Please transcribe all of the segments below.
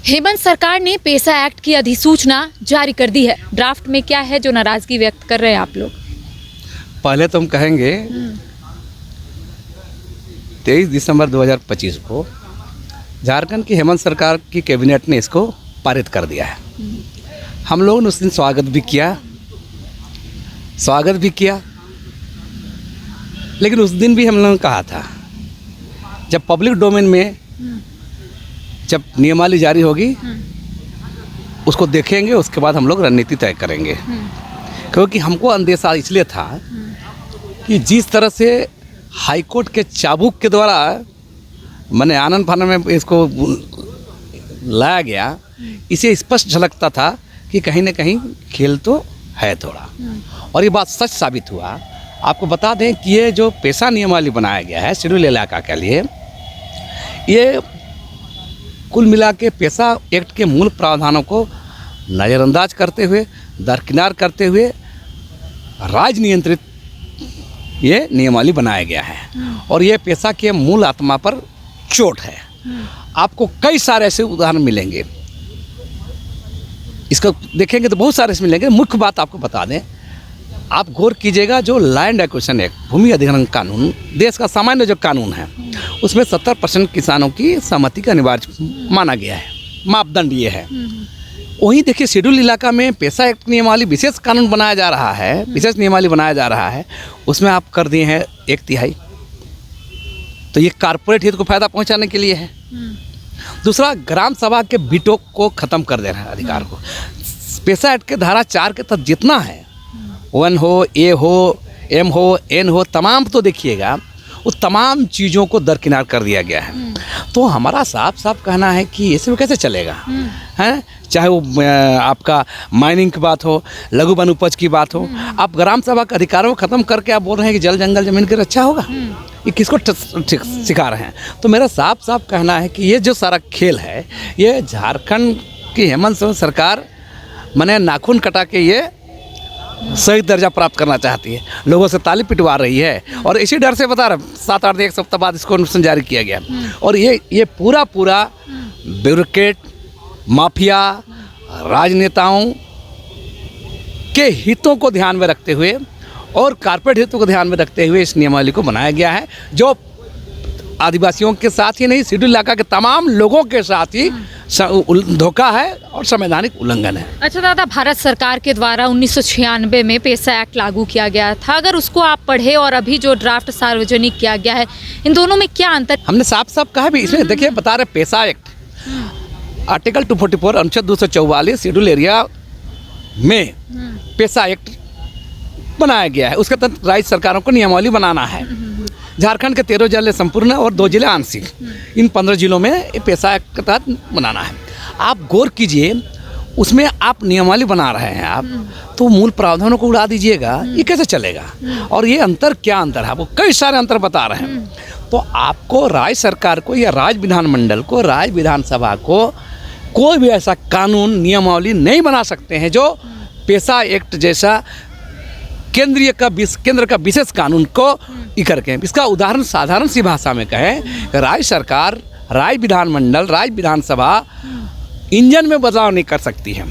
हेमंत सरकार ने पेसा एक्ट की अधिसूचना जारी कर दी है। ड्राफ्ट में क्या है जो नाराजगी व्यक्त कर रहे हैं आप लोग? पहले तो हम कहेंगे 23 दिसंबर 2025 को झारखंड की हेमंत सरकार की कैबिनेट ने इसको पारित कर दिया है। हम लोगों ने उस दिन स्वागत भी किया, लेकिन उस दिन भी हम लोगों ने कहा था जब पब्लिक डोमेन में जब नियमावली जारी होगी उसको देखेंगे, उसके बाद हम लोग रणनीति तय करेंगे। क्योंकि हमको अंदेशा इसलिए था कि जिस तरह से हाईकोर्ट के चाबुक के द्वारा मैंने आनन फानन में इसको लाया गया, इसे स्पष्ट झलकता था कि कहीं ना कहीं खेल तो है थोड़ा, और ये बात सच साबित हुआ। आपको बता दें कि ये जो पेशा नियमावली बनाया गया है शेड्यूल इलाका के लिए, ये कुल मिला के पेशा एक्ट के मूल प्रावधानों को नज़रअंदाज करते हुए, दरकिनार करते हुए राज नियंत्रित ये नियमावली बनाया गया है, और ये पेशा के मूल आत्मा पर चोट है। आपको कई सारे ऐसे उदाहरण मिलेंगे, इसको देखेंगे तो बहुत सारे इसमें मिलेंगे। मुख्य बात आपको बता दें, आप गौर कीजिएगा, जो लैंड एक्विजिशन एक्ट, भूमि अधिग्रहण कानून, देश का सामान्य जो कानून है, उसमें 70% किसानों की सहमति का अनिवार्य माना गया है, मापदंड ये है। वहीं देखिए शेड्यूल इलाका में पेशा एक्ट नियमावली विशेष कानून बनाया जा रहा है, विशेष नियमावली बनाया जा रहा है, उसमें आप कर दिए हैं 1/3। तो ये कारपोरेट हित को फायदा पहुंचाने के लिए है। दूसरा, ग्राम सभा के बीटो को ख़त्म कर दे रहा है अधिकार को। पेशा एक्ट के धारा 4 के तहत जितना है, 1 हो, ए हो, एम हो, एन हो, तमाम तो देखिएगा वो तमाम चीज़ों को दरकिनार कर दिया गया है। तो हमारा साफ साफ कहना है कि इसमें कैसे चलेगा, हैं? चाहे वो आपका माइनिंग की बात हो, लघु वन उपज की बात हो, आप ग्राम सभा के अधिकारों को ख़त्म करके आप बोल रहे हैं कि जल जंगल ज़मीन की रक्षा होगा। ये किसको सिखा रहे हैं? तो मेरा साफ साफ कहना है कि ये जो सारा खेल है, ये झारखंड की हेमंत सरकार मैंने नाखून कटा के ये सही दर्जा प्राप्त करना चाहती है, लोगों से ताली पिटवा रही है, और इसी डर से बता रहे 7-8 दिन 1 सप्ताह बाद इसको नोटिस जारी किया गया। और ये पूरा ब्यूरोक्रेट माफिया राजनेताओं के हितों को ध्यान में रखते हुए और कारपोरेट हितों को ध्यान में रखते हुए इस नियमावली को बनाया गया है, जो आदिवासियों के साथ ही नहीं, शेड्यूल इलाका के तमाम लोगों के साथ ही धोखा है और संवैधानिक उल्लंघन है। अच्छा दादा, भारत सरकार के द्वारा 1996 में पेशा एक्ट लागू किया गया था। अगर उसको आप पढ़े और अभी जो ड्राफ्ट सार्वजनिक किया गया है, इन दोनों में क्या अंतर? हमने साफ साफ कहा भी, इसमें देखिए बता रहे पेशा एक्ट आर्टिकल 244 अनुच्छेद 244 शेड्यूल एरिया में पेशा एक्ट बनाया गया है। उसके तहत राज्य सरकारों को नियमावली बनाना है। झारखंड के 13 जिले संपूर्ण और 2 जिले आंशिक, इन 15 जिलों में पेशा एक्ट के तहत बनाना है। आप गौर कीजिए, उसमें आप नियमावली बना रहे हैं आप, तो मूल प्रावधानों को उड़ा दीजिएगा, ये कैसे चलेगा? और ये अंतर क्या अंतर है, आपको कई सारे अंतर बता रहे हैं। तो आपको राज्य सरकार को या राज्य विधानमंडल को, राज्य विधानसभा को कोई भी ऐसा कानून नियमावली नहीं बना सकते हैं जो पेशा एक्ट जैसा केंद्र का विशेष कानून को करके। इसका उदाहरण साधारण सी भाषा में कहें, राज्य सरकार, राज्य विधानमंडल, राज्य विधानसभा इंजन में बदलाव नहीं कर सकती है,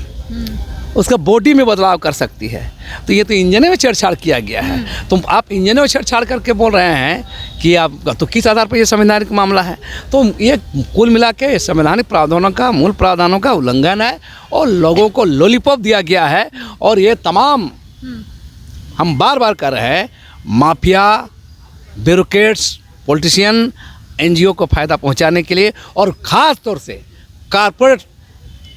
उसका बॉडी में बदलाव कर सकती है। तो ये तो इंजन में छेड़छाड़ किया गया है। तो आप इंजन में छेड़छाड़ करके बोल रहे हैं कि आप, तो किस आधार पर ये संवैधानिक मामला है? तो ये कुल मिला के संवैधानिक प्रावधानों का, मूल प्रावधानों का उल्लंघन है, और लोगों को लॉलीपॉप दिया गया है। और ये तमाम हम बार बार कर रहे हैं, माफिया, ब्यूरोक्रेट्स, पॉलिटिशियन, एनजीओ को फ़ायदा पहुंचाने के लिए, और ख़ास तौर से कारपोरेट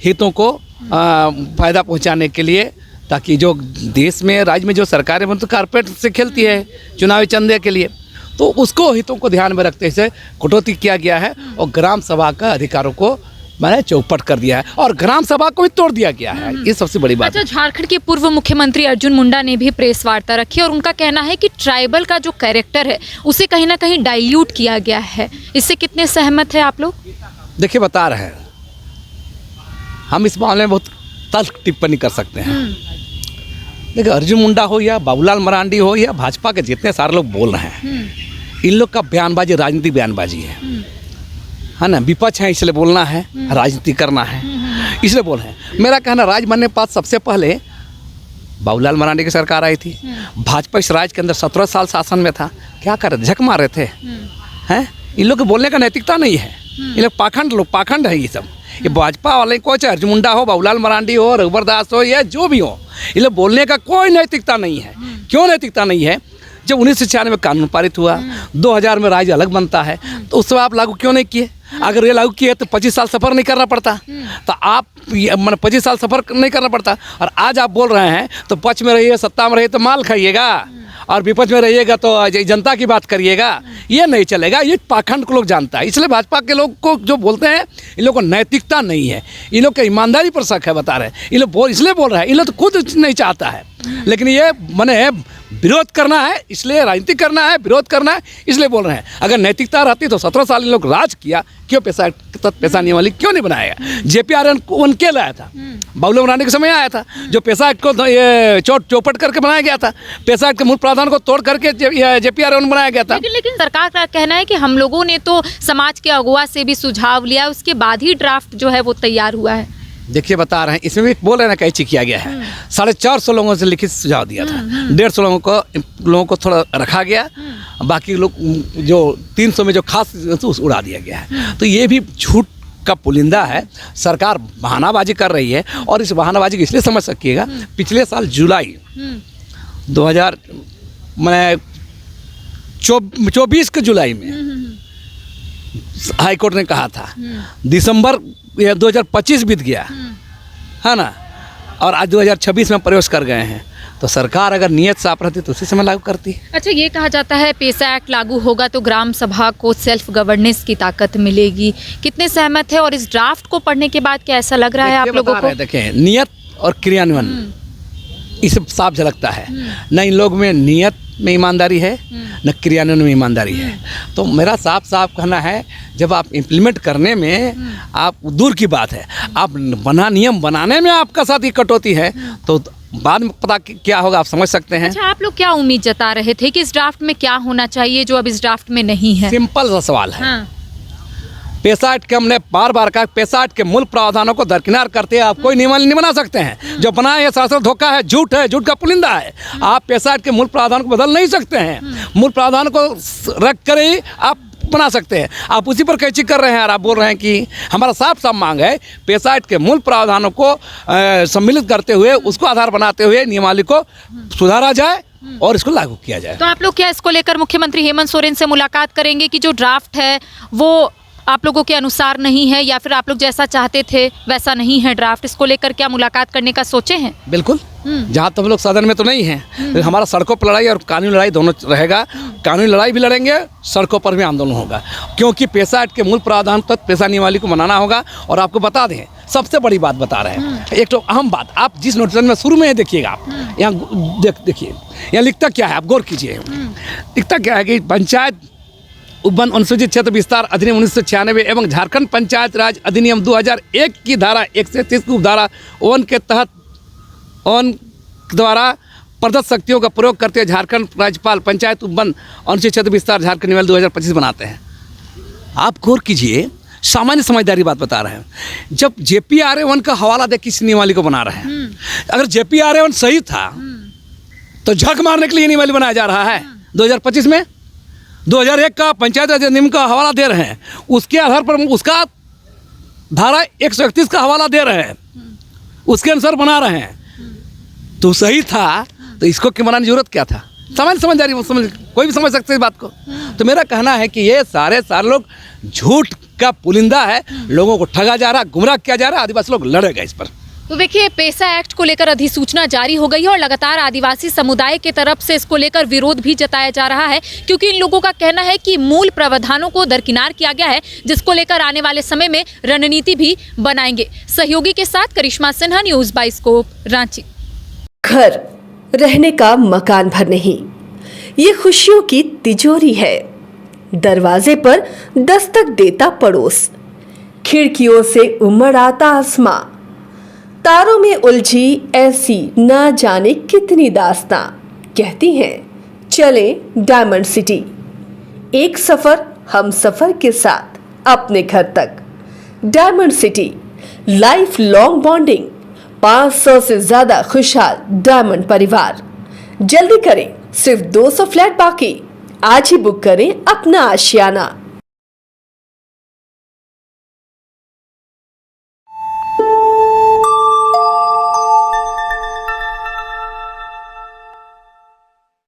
हितों को फ़ायदा पहुंचाने के लिए, ताकि जो देश में, राज्य में जो सरकारें बनती, तो कारपोरेट से खेलती है चुनावी चंदे के लिए, तो उसको हितों को ध्यान में रखते हुए कटौती किया गया है, और ग्राम सभा का अधिकारों को मैंने चौपट कर दिया है, और ग्राम सभा को भी तोड़ दिया गया है। ये सबसे बड़ी बात है। अच्छा, झारखंड के पूर्व मुख्यमंत्री अर्जुन मुंडा ने भी प्रेस वार्ता रखी, और उनका कहना है कि ट्राइबल का जो कैरेक्टर है उसे कहीं ना कहीं डाइल्यूट किया गया है। इससे कितने सहमत है आप लोग? देखिए बता रहे हैं, हम इस मामले में बहुत तल्ख टिप्पणी कर सकते हैं। देखिए, अर्जुन मुंडा हो या बाबूलाल मरांडी हो या भाजपा के जितने सारे लोग बोल रहे हैं, इन लोग का बयानबाजी राजनीतिक बयानबाजी है। है ना, विपक्ष है इसलिए बोलना है, राजनीति करना है इसलिए बोल रहे हैं। मेरा कहना, राज बनने के बाद सबसे पहले बाबूलाल मरांडी की सरकार आई थी। भाजपा इस राज्य के अंदर 17 साल शासन में था, क्या कर रहे, झक मार रहे थे हैं। इन लोग को बोलने का नैतिकता नहीं है, ये लोग पाखंड है ये सब। ये भाजपा वाले को चाहे अर्जुन मुंडा हो, बाबूलाल मरांडी हो, रघुवर दास हो, या जो भी हो, ये लोग बोलने का कोई नैतिकता नहीं है। क्यों नैतिकता नहीं है? जब 1996 में कानून पारित हुआ, 2000 में राज्य अलग बनता है, तो उस समय आप लागू क्यों नहीं किए? अगर ये लागू किए तो 25 साल सफ़र नहीं करना पड़ता, तो आप मैंने 25 साल सफ़र नहीं करना पड़ता। और आज आप बोल रहे हैं तो पक्ष में रहिए, सत्ता में रहिए तो माल खाइएगा, और विपक्ष में रहिएगा तो जनता की बात करिएगा, ये नहीं चलेगा। ये पाखंड को लोग जानता है, इसलिए भाजपा के लोग को जो बोलते हैं, इन लोग को नैतिकता नहीं है, इन लोग का ईमानदारी पर शक है, बता रहे हैं। इन लोग इसलिए बोल रहे हैं, इन लोग तो खुद नहीं चाहता है, लेकिन ये मैंने विरोध करना है, इसलिए राजनीति करना है, विरोध करना है इसलिए बोल रहे हैं। अगर नैतिकता रहती तो 17 साल इन लोग राज किया, क्यों पैसा नियमावली क्यों नहीं बनाया? JPRN को उनके लाया था, बाबूलाल मरांडी के समय आया था, जो पैसा एक्ट को ये चौपट करके बनाया गया था, पैसा एक्ट के मूल प्रावधान को तोड़ करके JPRN बनाया गया था। लेकिन सरकार का कहना है कि हम लोगों ने तो समाज के अगुवा से भी सुझाव लिया, उसके बाद ही ड्राफ्ट जो है वो तैयार हुआ है। देखिए बता रहे हैं, इसमें भी बोल रहे हैं ना कैची किया गया है। 450 लोगों से लिखित सुझाव दिया था, 150 लोगों को थोड़ा रखा गया, बाकी लोग जो 300 में जो खास उड़ा दिया गया है। तो ये भी झूठ का पुलिंदा है, सरकार बहानाबाजी कर रही है। और इस बहानाबाजी को इसलिए समझ सकिएगा, पिछले साल जुलाई 2024 के जुलाई में हाई कोर्ट ने कहा था, दिसंबर 2025 बीत गया है ना, और आज 2026 में प्रवेश कर गए हैं। तो सरकार अगर नियत साफ रहती तो उसी समय लागू करती। अच्छा, ये कहा जाता है पैसा एक्ट लागू होगा तो ग्राम सभा को सेल्फ गवर्नेंस की ताकत मिलेगी, कितने सहमत है? और इस ड्राफ्ट को पढ़ने के बाद क्या ऐसा लग रहा है आप लोगों को? देखें, नियत और क्रियान्वयन इसे साफ झलकता है, न इन लोग में नियत में ईमानदारी है, न क्रियान्वयन में ईमानदारी है। तो मेरा साफ कहना है, जब आप इम्प्लीमेंट करने में आप दूर की बात है, आप नियम बनाने में आपका साथ ही कटौती है, तो बाद में पता क्या होगा आप समझ सकते हैं। अच्छा, आप लोग क्या उम्मीद जता रहे थे कि इस ड्राफ्ट में क्या होना चाहिए जो अब इस ड्राफ्ट में नहीं है? सिंपल सा सवाल है। हाँ। पैसा एक्ट के हमने बार कहा, पैसा एक्ट के मूल प्रावधानों को दरकिनार करते हैं आप कोई नियम नहीं बना सकते हैं। जो बना है सरासर धोखा है, झूठ है, झूठ का पुलिंदा है। आप पैसा एक्ट के मूल प्रावधान को बदल नहीं सकते हैं, मूल प्रावधान को रख कर ही आप बना सकते हैं। आप उसी पर कैची कर रहे हैं और आप बोल रहे हैं कि हमारा साफ मांग है, पैसा एक्ट के मूल प्रावधानों को सम्मिलित करते हुए, उसको आधार बनाते हुए नियमावली को सुधारा जाए और इसको लागू किया जाए। तो आप लोग क्या इसको लेकर मुख्यमंत्री हेमंत सोरेन से मुलाकात करेंगे कि जो ड्राफ्ट है वो आप लोगों के अनुसार नहीं है, या फिर आप लोग जैसा चाहते थे वैसा नहीं है ड्राफ्ट? इसको लेकर क्या मुलाकात करने का सोचे हैं? बिल्कुल, जहाँ तक हम लोग सदन में तो नहीं हैं, तो हमारा सड़कों पर लड़ाई और कानूनी लड़ाई दोनों रहेगा। कानूनी लड़ाई भी लड़ेंगे, सड़कों पर भी आंदोलन होगा, क्योंकि पैसा एक्ट के मूल प्रावधान तक पैसा नियमावली को मनाना होगा। और आपको बता दें, सबसे बड़ी बात बता रहे हैं, एक तो अहम बात, आप जिस नोटिस में शुरू में देखिएगा, आप यहाँ देखिए, यहाँ लिखता क्या है, आप गौर कीजिए। लिखता क्या है कि पंचायत उपवन अनुसूचित क्षेत्र विस्तार अधिनियम 1996 एवं झारखंड पंचायत राज अधिनियम 2001 की धारा 130 की उपधारा 1 के तहत द्वारा प्रदत्त शक्तियों का प्रयोग करते हुए झारखंड राज्यपाल पंचायत उपवन अनुसूचित क्षेत्र विस्तार झारखंड नियमावली 2025 बनाते हैं। आप गौर कीजिए, सामान्य समझदारी बात बता रहे हैं। जब JPRA1 का हवाला दे किस नियमावली को बना रहे हैं, अगर JPRA1 सही था तो झक मारने के लिए नियमावली बनाया जा रहा है 2025 में। 2001 का पंचायत राज अधिनियम का हवाला दे रहे हैं, उसके आधार पर उसका धारा 131 का हवाला दे रहे हैं, उसके अनुसार बना रहे हैं। तो सही था तो इसको क्यों बनाने की जरूरत क्या था? सामान्य समझदारी कोई भी समझ सकते हैं इस बात को। तो मेरा कहना है कि ये सारे लोग झूठ का पुलिंदा है, लोगों को ठगा जा रहा, गुमराह किया जा रहा। आदिवासी लोग लड़ेगा इस पर। तो देखिए, पैसा एक्ट को लेकर अधिसूचना जारी हो गई है और लगातार आदिवासी समुदाय के तरफ से इसको लेकर विरोध भी जताया जा रहा है, क्योंकि इन लोगों का कहना है कि मूल प्रावधानों को दरकिनार किया गया है, जिसको लेकर आने वाले समय में रणनीति भी बनाएंगे। सहयोगी के साथ करिश्मा सिन्हा, न्यूज़ बाइस्कोप, रांची। घर रहने का मकान भर नहीं, ये खुशियों की तिजोरी है। दरवाजे पर दस्तक देता पड़ोस, खिड़कियों से उमड़ आता आसमां, तारों में उलझी ऐसी ना जाने कितनी दास्तां। कहती हैं चले डायमंड सिटी, एक सफर हम सफर के साथ अपने घर तक। Diamond city, life long bonding, 500 से ज्यादा खुशहाल डायमंड परिवार। जल्दी करें, सिर्फ 200 फ्लैट बाकी। आज ही बुक करें अपना आशियाना।